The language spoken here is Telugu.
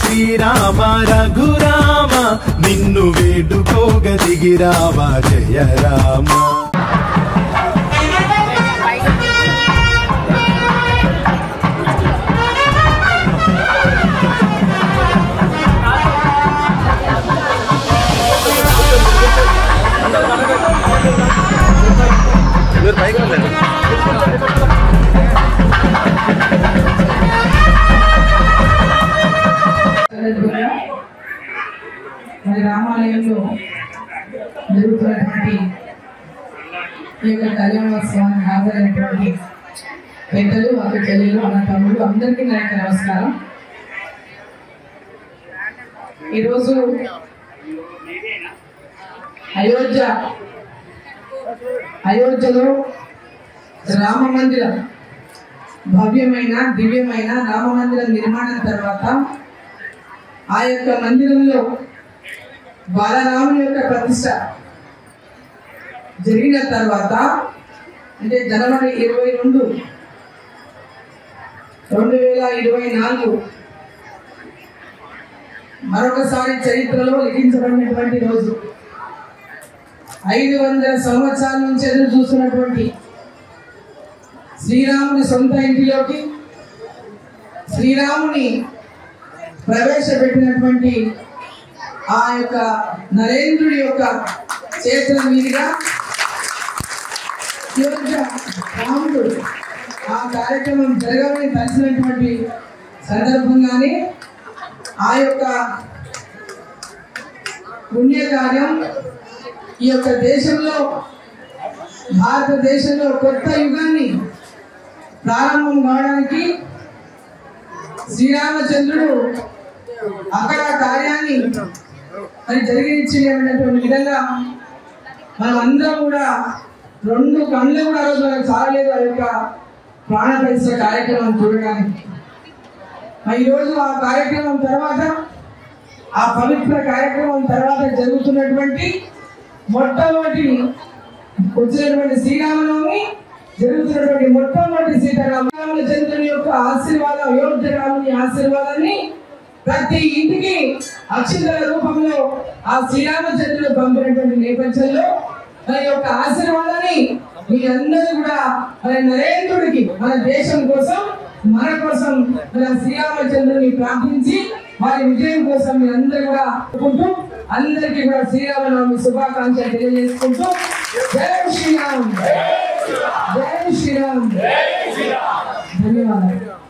శ్రీరామ రఘురామ నిన్ను వేడుకోగ దిగిరావా జయ రామ. మరి రామాలయంలో జరుగుతున్నటువంటి ఈ యొక్క కళ్యాణోత్సవానికి హాజరైనటువంటి పెద్దలు, అక్క చెల్లెలు, అన్న తమ్ముడు అందరికీ నా యొక్క నమస్కారం. ఈరోజు అయోధ్యలో రామ మందిరం భవ్యమైన దివ్యమైన రామ మందిరం నిర్మాణం తర్వాత ఆ యొక్క మందిరంలో బాలరాముని యొక్క ప్రతిష్ట జరిగిన తర్వాత అంటే జనవరి 22, 2024 మరొకసారి చరిత్రలో లిఖించబడినటువంటి రోజు. 500 సంవత్సరాల నుంచి ఎదురు చూస్తున్నటువంటి శ్రీరాముని సొంత ఇంటిలోకి శ్రీరాముని ప్రవేశపెట్టినటువంటి ఆ యొక్క నరేంద్రుడి యొక్క చేతుల మీదుగా రాముడు ఆ కార్యక్రమం జరగాలని కలిసినటువంటి సందర్భంగానే ఆ యొక్క పుణ్యకార్యం ఈ యొక్క దేశంలో భారతదేశంలో కొత్త యుగాన్ని ప్రారంభం కావడానికి శ్రీరామచంద్రుడు అక్కడ కార్యాన్ని అది జరిగించేటువంటి విధంగా మనం అందరం కూడా 2 కళ్ళు కూడా ఆ రోజు మనకు చాలలేదు ఆ యొక్క ప్రాణ ప్రతిష్ఠ కార్యక్రమం చూడడానికి. ఈరోజు ఆ కార్యక్రమం తర్వాత ఆ పవిత్ర కార్యక్రమం తర్వాత జరుగుతున్నటువంటి మొట్టమొదటి వచ్చినటువంటి శ్రీరామనవమి జరుగుతున్నటువంటి మొట్టమొదటి సీతారామచంద్రుని యొక్క ఆశీర్వాదం, అయోధ్య రాముని ఆశీర్వాదాన్ని ప్రతి ఇంటికి అక్షింతల రూపంలో ఆ శ్రీరామచంద్రుడు పంపినటువంటి నేపథ్యంలో మన యొక్క ఆశీర్వాదాన్ని మీరందరూ కూడా మన నరేంద్రుడికి, మన దేశం కోసం, మన కోసం మన శ్రీరామచంద్రుని ప్రార్థించి వారి విజయం కోసం మీరందరూ కూడా అనుకుంటూ అందరికీ కూడా శ్రీరామనవమి శుభాకాంక్షలు తెలియజేసుకుంటూ జై శ్రీరామ్, జై శ్రీరామ్, ధన్యవాదాలు.